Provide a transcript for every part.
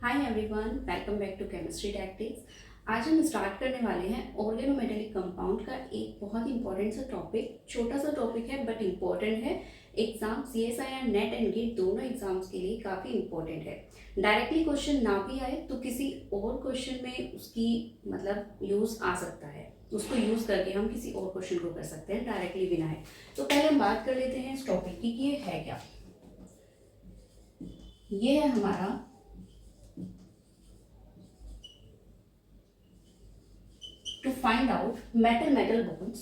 Hi everyone, welcome back to chemistry tactics. आज हम start करने वाले हैं ऑर्गेनोमेटेलिक कंपाउंड का एक बहुत इंपॉर्टेंट सा टॉपिक। छोटा सा टॉपिक है बट इम्पोर्टेंट है। Exam CSIR NET and GATE दोनों एग्जाम्स के लिए काफ़ी इंपॉर्टेंट है। डायरेक्टली क्वेश्चन ना भी आए तो किसी और क्वेश्चन में उसकी मतलब यूज़ आ सकता है, उसको यूज़ करके हम किसी और क्वेश्चन को कर सकते हैं डायरेक्टली बिना है। तो पहले हम बात कर लेते हैं इस टॉपिक की कि ये है क्या। ये है हमारा to find out metal bonds।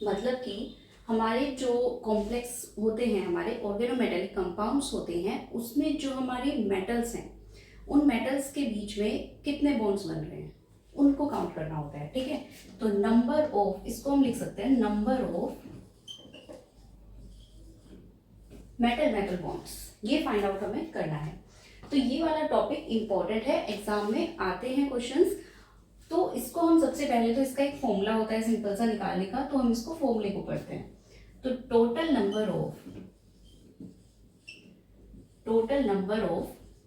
मतलब कि हमारे जो कॉम्प्लेक्स होते हैं, हमारे ऑर्गेनोमेटेलिक कंपाउंड्स होते हैं, उसमें जो हमारे मेटल्स हैं, उन मेटल्स के बीच में कितने बॉन्ड्स बन रहे हैं उनको काउंट करना होता है। ठीक है, तो नंबर ऑफ, इसको हम लिख सकते हैं नंबर ऑफ मेटल बॉन्ड्स, ये फाइंड आउट हमें करना है। तो ये वाला टॉपिक इंपॉर्टेंट है, एग्जाम में आते हैं क्वेश्चंस। तो इसको हम सबसे पहले, तो इसका एक फॉर्मूला होता है सिंपल सा निकालने का, तो हम इसको फॉर्मूले को पढ़ते हैं। तो total number of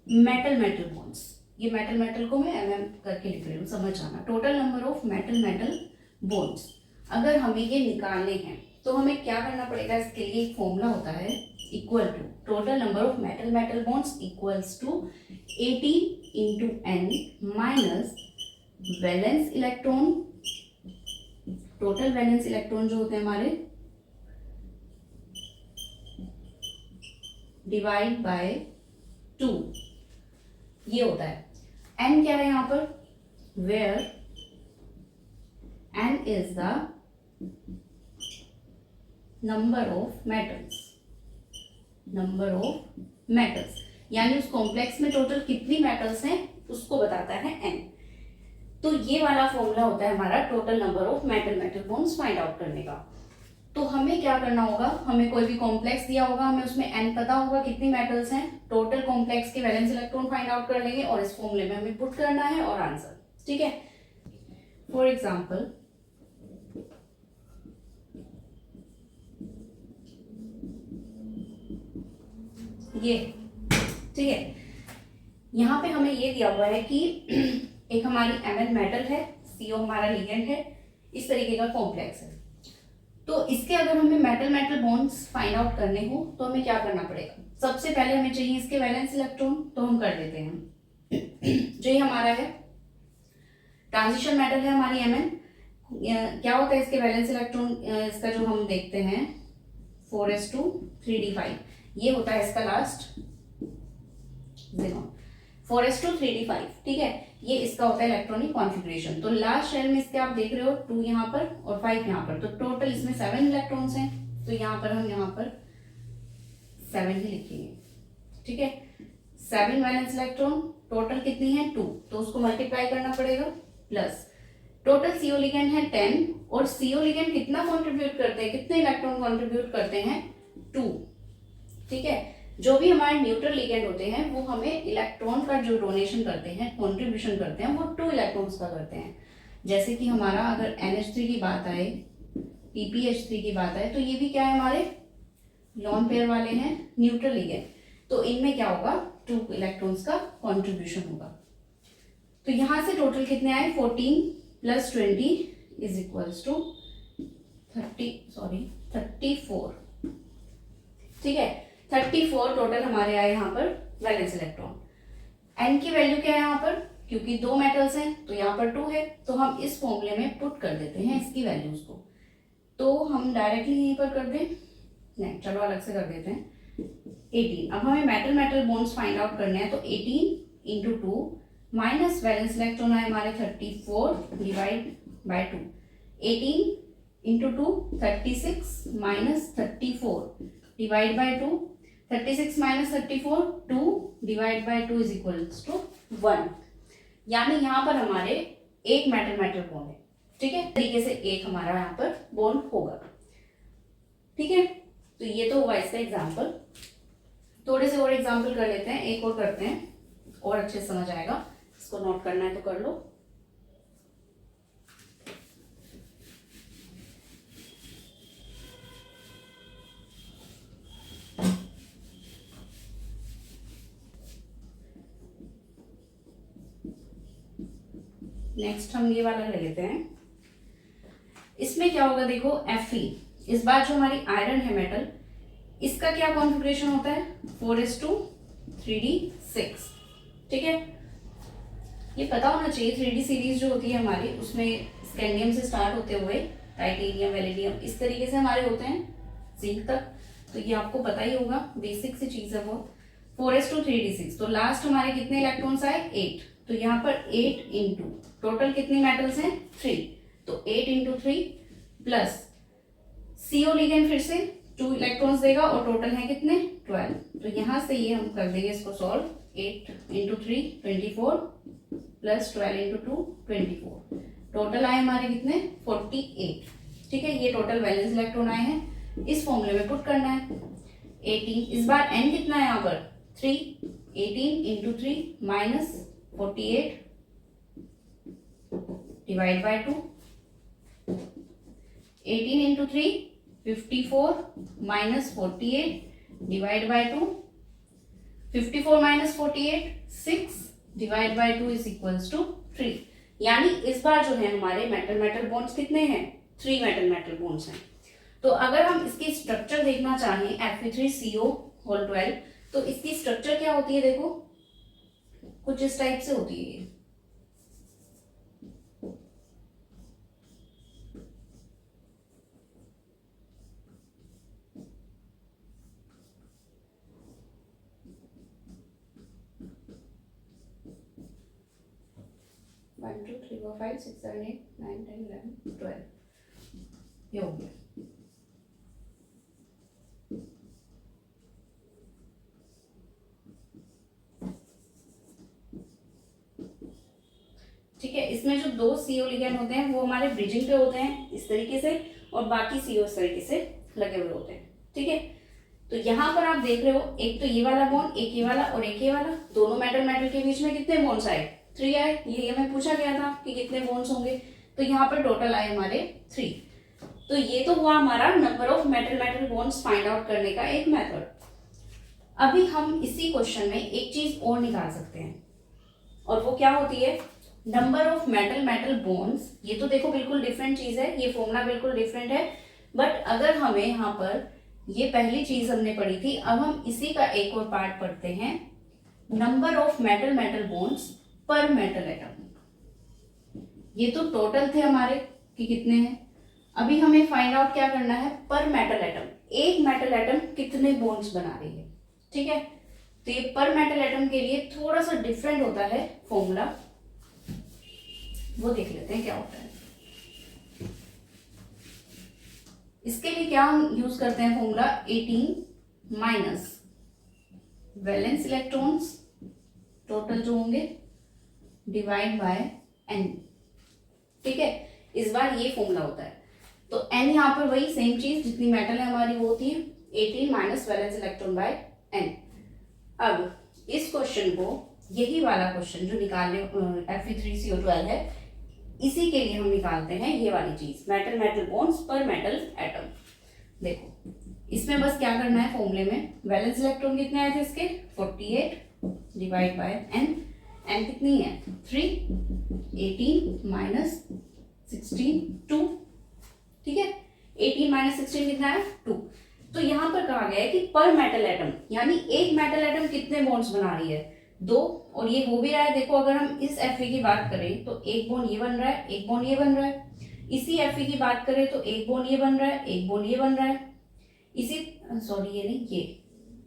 metal bonds, ये मेटल को मैं करके लिख रही हूँ, समझ आना। Total number of metal bonds अगर हमें ये निकालने हैं तो हमें क्या करना पड़ेगा, इसके लिए एक फॉर्मूला होता है, equal to total number of metal bonds equals to 18 into n minus valence electron, total valence electron जो होते हैं हमारे, डिवाइड बाय 2, ये होता है। n क्या है यहाँ पर, where n is the number of metals, यानी उस कॉम्प्लेक्स में टोटल कितनी मेटल्स हैं उसको बताता है n। तो ये वाला फॉर्मूला होता है हमारा total number of metal bonds find out करने का। तो हमें क्या करना होगा, हमें कोई भी कॉम्प्लेक्स दिया होगा, हमें उसमें n पता होगा कितनी मेटल्स हैं, टोटल कॉम्प्लेक्स के वैलेंस इलेक्ट्रॉन फाइंड आउट कर लेंगे और इस फॉर्मूले में हमें पुट करना है और आंसर। ठीक है, फॉर एग्जाम्पल ये, ठीक है, यहाँ पे हमें ये दिया हुआ है कि एक हमारी Mn मेटल है, CO हमारा लिगेंड है, इस तरीके का कॉम्प्लेक्स है। तो इसके अगर हमें मेटल बॉन्ड्स फाइंड आउट करने हो तो हमें क्या करना पड़ेगा, सबसे पहले हमें चाहिए इसके वैलेंस इलेक्ट्रॉन, तो हम कर देते हैं जो ये हमारा है ट्रांजिशन मेटल है हमारी Mn, क्या होता है इसके वैलेंस इलेक्ट्रॉन, इसका जो हम देखते हैं 4s2 3d5, ये होता है इसका लास्ट ज़ीनॉन, 4s2 3d5। ठीक है, ये इसका होता है इलेक्ट्रॉनिक कॉन्फ़िगरेशन। तो लास्ट शेल में इसके आप देख रहे हो 2 यहाँ पर और 5 यहाँ पर, तो टोटल इसमें 7 इलेक्ट्रॉन्स हैं। तो यहाँ पर हम यहाँ पर 7 ही लिखेंगे। ठीक है, 7 वैलेंस इलेक्ट्रॉन, टोटल कितनी है 2, तो उसको मल्टीप्लाई करना पड़ेगा, प्लस टोटल CO लिगेंड है 10, और CO लिगेंड कितना कॉन्ट्रीब्यूट करते हैं, कितने इलेक्ट्रॉन कॉन्ट्रीब्यूट करते हैं 2। ठीक है, जो भी हमारे न्यूट्रल लिगेंड होते हैं वो हमें इलेक्ट्रॉन का जो डोनेशन करते हैं, कंट्रीब्यूशन करते हैं, वो 2 इलेक्ट्रॉन्स का करते हैं। जैसे कि हमारा अगर NH3 की बात आए, PPH3 की बात आए, तो ये भी क्या है, हमारे लॉन पेयर वाले हैं, न्यूट्रल लिगेंड, तो इनमें क्या होगा 2 इलेक्ट्रॉन्स का कॉन्ट्रीब्यूशन होगा। तो यहां से टोटल कितने आए, 14 प्लस 20 इज इक्वल्स टू 34। ठीक है, 34 टोटल हमारे आए यहाँ पर वैलेंस इलेक्ट्रॉन। n की वैल्यू क्या है यहाँ पर, क्योंकि 2 मेटल्स हैं तो यहाँ पर 2 है, तो हम इस फॉर्मूले में पुट कर देते हैं इसकी वैल्यूज को। तो हम डायरेक्टली यहीं पर कर दें, नहीं चलो अलग से कर देते हैं, 18। अब हमें मेटल बॉन्ड्स फाइंड आउट करने हैं, तो 18 इंटू 2 माइनस वैलेंस इलेक्ट्रॉन है हमारे 34 divide by 2, 18 into 2 36 minus 34 divide by 2, 36 minus 34 2 divide by 2 is equals to 1, यानी यहाँ पर हमारे एक मेटल बॉन्ड है। ठीक है, तरीके से एक हमारा यहाँ पर बॉन्ड होगा। ठीक है, तो ये तो हुआ इसका एग्जाम्पल। थोड़े से और एग्जाम्पल कर लेते हैं, एक और करते हैं और अच्छे से समझ आएगा। इसको नोट करना है तो कर लो। नेक्स्ट हम ये वाला ले लेते हैं। इसमें क्या होगा देखो, Fe इस बार जो हमारी आयरन है मेटल, इसका क्या कॉन्फ़िगरेशन होता है 4:3d6। ठीक है, ये पता होना चाहिए। 3D सीरीज जो होती है हमारी, उसमें स्कैंडियम से स्टार्ट होते हुए टाइटेनियम, वेलेडियम, इस तरीके से हमारे होते हैं जिंक तक। तो ये आपको पता ही होगा, बेसिक सी चीज है वो। 4:3d6, तो लास्ट हमारे कितने इलेक्ट्रॉन्स आए 8। तो यहाँ पर 8 इंटू टोटल कितनी मेटल्स हैं 3, तो 8 इंटू 3 प्लस CO लिगेंड फिर से 2 इलेक्ट्रॉन्स देगा और टोटल है कितने 12। तो यहाँ से ये हम कर देंगे इसको solve. 8 into 3 24 plus 12 into 2 24, total आए हमारे कितने 48। ठीक है, ये टोटल वैलेंस इलेक्ट्रॉन आए हैं, इस फॉर्मूले में पुट करना है। 18 इस बार n कितना है यहाँ पर 3, 18 into 3 minus 48 divide by 2, 18 into 3 54 minus 48 divide by 2, 54 minus 48 6 divide by 2 is equals to 3। यानी इस बार जो है हमारे मेटल मेटल बॉन्ड्स कितने हैं 3 मेटल मेटल बॉन्ड्स हैं। तो अगर हम इसकी स्ट्रक्चर देखना चाहें Fe3CO12, तो इसकी स्ट्रक्चर क्या होती है देखो, कुछ इस टाइप से होती है। 1 2 3 4 5 6 7 8 9 10 11 12, ये हो गया। ठीक है, इसमें जो 2 CO लिगेंड होते हैं वो हमारे ब्रिजिंग पे होते हैं इस तरीके से, और बाकी CO इस तरीके से लगे हुए होते हैं। ठीक है, तो यहाँ पर आप देख रहे हो, एक तो ये वाला बॉन्ड, एक ये वाला और एक ये वाला, दोनों मेटल मेटल के बीच में कितने बॉन्ड्स आए 3 आए। ये हमें पूछा गया था कि कितने बॉन्ड्स होंगे, तो यहाँ पर टोटल आए हमारे 3। तो ये तो हुआ हमारा number of metal metal bonds find out करने का एक मेथड। अभी हम इसी क्वेश्चन में एक चीज और निकाल सकते हैं, और वो क्या होती है number of metal metal bonds. ये तो देखो बिल्कुल डिफरेंट चीज है, ये फॉर्मूला बिल्कुल डिफरेंट है, बट अगर हमें यहाँ पर, ये पहली चीज हमने पढ़ी थी, अब हम इसी का एक और पार्ट पढ़ते हैं, number of metal metal bonds per metal atom. ये तो टोटल थे हमारे कि कितने हैं, अभी हमें फाइंड आउट क्या करना है पर मेटल एटम, एक मेटल एटम कितने बॉन्ड्स बना रही है। ठीक है, तो ये पर मेटल एटम के लिए थोड़ा सा डिफरेंट होता है फॉर्मूला, वो देख लेते हैं क्या होता है। इसके लिए क्या हम यूज करते हैं formula, 18 minus valence electrons total जो होंगे डिवाइड बाय n। ठीक है, इस बार ये फॉर्मूला होता है, तो n यहाँ पर वही सेम चीज जितनी मेटल है हमारी वो होती है 18 minus valence electron by n। अब इस क्वेश्चन को, यही वाला क्वेश्चन जो निकालने Fe3CO12 है, इसी के लिए हम निकालते हैं ये वाली चीज, metal metal bonds per metal atom. देखो इसमें बस क्या करना है फॉर्मूले में, वैलेंस इलेक्ट्रॉन कितने आए थे इसके 48 डिवाइड बाय n, n कितनी है 3, 18 माइनस 16 2। ठीक है, 18 माइनस 16 कितना है 2। तो यहाँ पर कहा गया है कि पर मेटल एटम, यानी एक मेटल एटम कितने बॉन्ड्स बना रही है 2, और ये हो भी रहा है। देखो अगर हम इस Fe की बात करें तो एक बॉन्ड ये बन रहा है, एक बॉन्ड ये बन रहा है। इसी Fe की बात करें तो एक बॉन्ड ये बन रहा है, एक बॉन्ड ये बन रहा है। इसी सॉरी ये नहीं, ये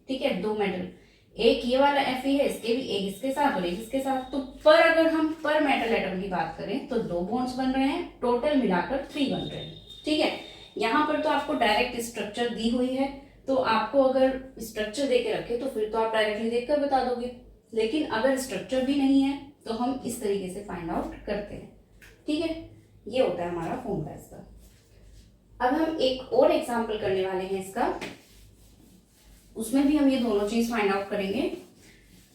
ठीक है, 2 मेटल, एक ये वाला Fe है, इसके भी एक इसके साथ और एक इसके साथ। तो पर अगर हम पर मेटल एटम की बात करें तो 2 बॉन्ड्स बन रहे हैं, टोटल मिलाकर 3 बन रहे हैं। ठीक है, यहाँ पर तो आपको डायरेक्ट स्ट्रक्चर दी हुई है, तो आपको अगर स्ट्रक्चर दे के रखे तो फिर तो आप डायरेक्टली देखकर बता दोगे, लेकिन अगर स्ट्रक्चर भी नहीं है तो हम इस तरीके से फाइंड आउट करते हैं। ठीक है, ये होता है हमारा फॉर्मूला इसका। अब हम एक और एग्जांपल करने वाले हैं इसका, उसमें भी हम ये दोनों चीज फाइंड आउट करेंगे,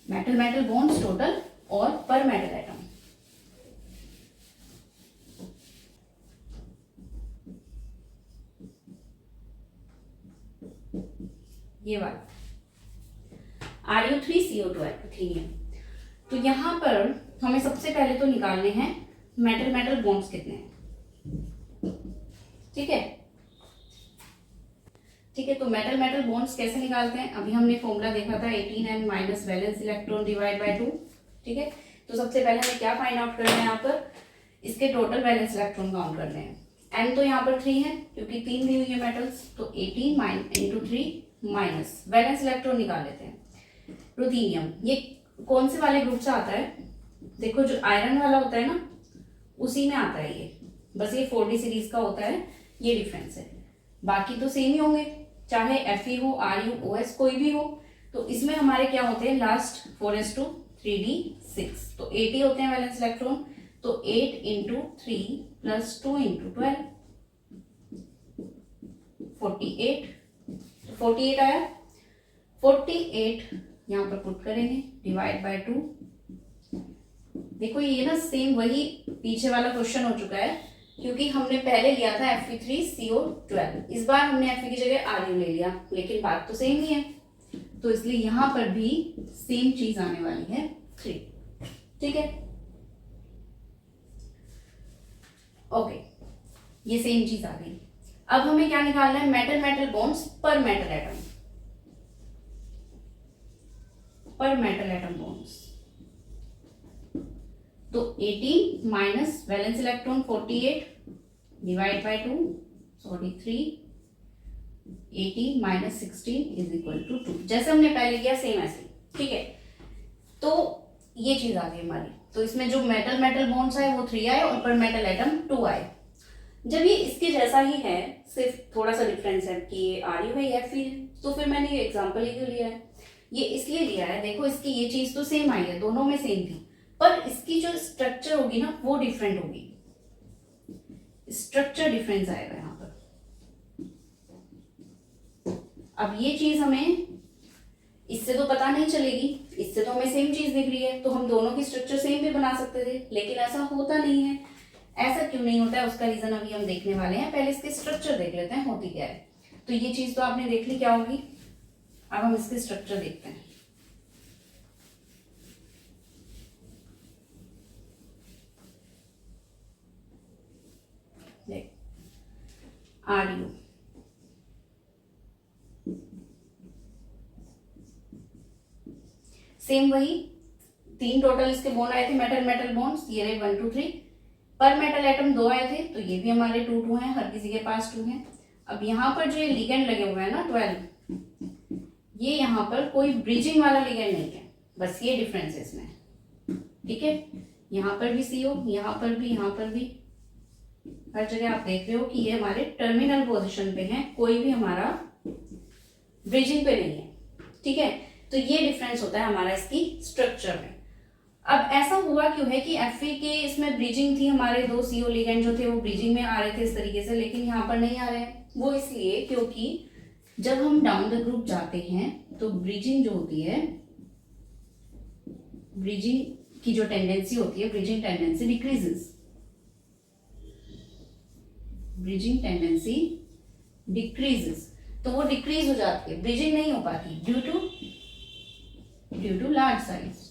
मेटल मेटल बॉन्ड्स टोटल और पर मेटल एटम। ये वाला Ru3CO2 एल्यूमिनियम। तो यहाँ पर हमें सबसे पहले तो निकालने हैं मेटल मेटल बॉन्ड्स कितने हैं। ठीक है, ठीक है। तो मेटल मेटल बॉन्ड्स कैसे निकालते हैं, अभी हमने फॉर्मूला देखा था 18n minus valence electron divide by 2। ठीक है, तो सबसे पहले हमें क्या फाइंड आउट करना है, यहाँ पर इसके टोटल वैलेंस इलेक्ट्रॉन काउंट करने हैं। n तो यहाँ पर 3 है क्योंकि 3 दी हुई है मेटल्स, तो 18 इंटू 3 माइनस वैलेंस इलेक्ट्रॉन निकाल लेते हैं। रुथीनियम ये कौन से वाले ग्रुप से आता है, देखो जो आयरन वाला होता है ना उसी में आता है ये, बस ये 4D सीरीज का होता है, ये डिफरेंस है। बाकी तो सेम ही होंगे, चाहे Fe हो, Ru, OS कोई भी हो। तो इसमें हमारे क्या होते हैं लास्ट 4s2 3d6, तो 80 होते हैं वैलेंस इलेक्ट्रॉन। तो 8 इंटू 3 प्लस 2 इंटू 12 48, 48 आया। 48 यहाँ पर पुट करेंगे डिवाइड बाय 2। देखो ये ना सेम वही पीछे वाला क्वेश्चन हो चुका है, क्योंकि हमने पहले लिया था Fe3CO12, इस बार हमने Fe की जगह Ru ले लिया, लेकिन बात तो सेम ही है, तो इसलिए यहां पर भी सेम चीज आने वाली है 3। ठीक है, ओके, ये सेम चीज आ गई। अब हमें क्या निकालना है, metal metal bonds per metal atom, per metal atom bonds. तो 18 minus valence electron 48 divide by 2, sorry 3, 18 minus 16 is equal to 2, जैसे हमने पहले किया सेम ऐसे। ठीक है, तो ये चीज आ गई हमारी। तो इसमें जो मेटल मेटल बॉन्ड्स आए वो 3 आए और पर मेटल एटम 2 आए। जब ये इसके जैसा ही है, सिर्फ थोड़ा सा डिफरेंस है कि ये Ru है या Fe है, तो फिर मैंने ये एग्जांपल ही क्यों लिया है, ये इसलिए लिया है, देखो इसकी ये चीज तो सेम आई है, दोनों में सेम थी, पर इसकी जो स्ट्रक्चर होगी ना वो डिफरेंट होगी, स्ट्रक्चर डिफरेंस आएगा यहाँ पर। अब ये चीज हमें इससे तो पता नहीं चलेगी, इससे तो हमें सेम चीज दिख रही है, तो हम दोनों की स्ट्रक्चर सेम भी बना सकते थे, लेकिन ऐसा होता नहीं है। ऐसा क्यों नहीं होता है, उसका रीजन अभी हम देखने वाले हैं। पहले इसके स्ट्रक्चर देख लेते हैं होती क्या है। तो ये चीज तो आपने देख ली क्या होगी, अब हम इसके स्ट्रक्चर देखते हैं। देख Ru, सेम वही 3 टोटल इसके बॉन्ड आए थे मेटल मेटल बॉन्ड्स, ये रहे 1 2 3। पर मेटल एटम 2 आए थे, तो ये भी हमारे 2 2 हैं, हर किसी के पास 2 हैं। अब यहाँ पर जो ये लिगेंड लगे हुए हैं ना 12, ये यहाँ पर कोई ब्रिजिंग वाला लिगेंड नहीं है, बस ये डिफरेंस है इसमें। ठीक है, यहाँ पर भी CO, यहाँ पर भी, यहाँ पर भी, हर जगह आप देख रहे हो कि ये हमारे टर्मिनल पोजीशन पे हैं, कोई भी हमारा ब्रिजिंग पे नहीं है। ठीक है, तो ये डिफरेंस होता है हमारा इसकी स्ट्रक्चर में। अब ऐसा हुआ क्यों है कि Fe के इसमें ब्रिजिंग थी, हमारे 2 CO लिगेंड जो थे वो ब्रिजिंग में आ रहे थे इस तरीके से, लेकिन यहाँ पर नहीं आ रहे हैं। वो इसलिए क्योंकि जब हम डाउन द ग्रुप जाते हैं तो ब्रिजिंग जो होती है, ब्रिजिंग की जो टेंडेंसी होती है, bridging tendency decreases, bridging tendency decreases, तो वो डिक्रीज हो जाती है, ब्रिजिंग नहीं हो पाती ड्यू टू लार्ज साइज।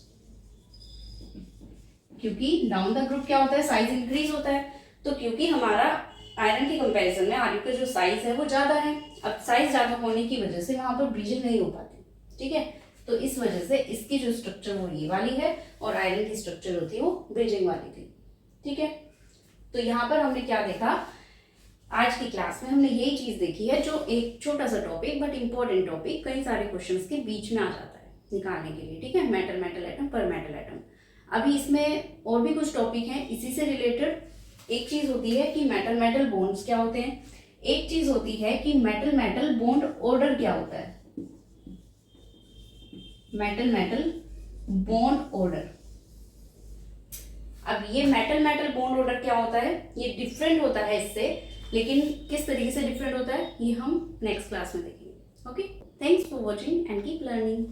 क्योंकि डाउन द ग्रुप क्या होता है, साइज इंक्रीज होता है, तो क्योंकि हमारा आयरन के कंपैरिजन में Ru का जो साइज है वो ज्यादा है, अब साइज ज्यादा होने की वजह से वहां पर ब्रिजिंग नहीं हो पाती। ठीक है, तो इस वजह से इसकी जो स्ट्रक्चर वो ये वाली है और आयरन की स्ट्रक्चर होती है वो ब्रिजिंग वाली थी। ठीक है, तो यहाँ पर हमने क्या देखा, आज की क्लास में हमने यही चीज देखी है, जो एक छोटा सा टॉपिक बट इंपॉर्टेंट टॉपिक कई सारे क्वेश्चंस के बीच में आ जाता है निकालने के लिए। ठीक है, metal metal atom, per metal atom. अभी इसमें और भी कुछ टॉपिक हैं इसी से रिलेटेड। एक चीज होती है कि मेटल मेटल बॉन्ड्स क्या होते हैं, एक चीज होती है कि मेटल मेटल बॉन्ड ऑर्डर क्या होता है, मेटल मेटल बॉन्ड ऑर्डर। अब ये मेटल मेटल बॉन्ड ऑर्डर क्या होता है, ये डिफरेंट होता है इससे, लेकिन किस तरीके से डिफरेंट होता है ये हम नेक्स्ट क्लास में देखेंगे। Okay, thanks for watching and keep learning.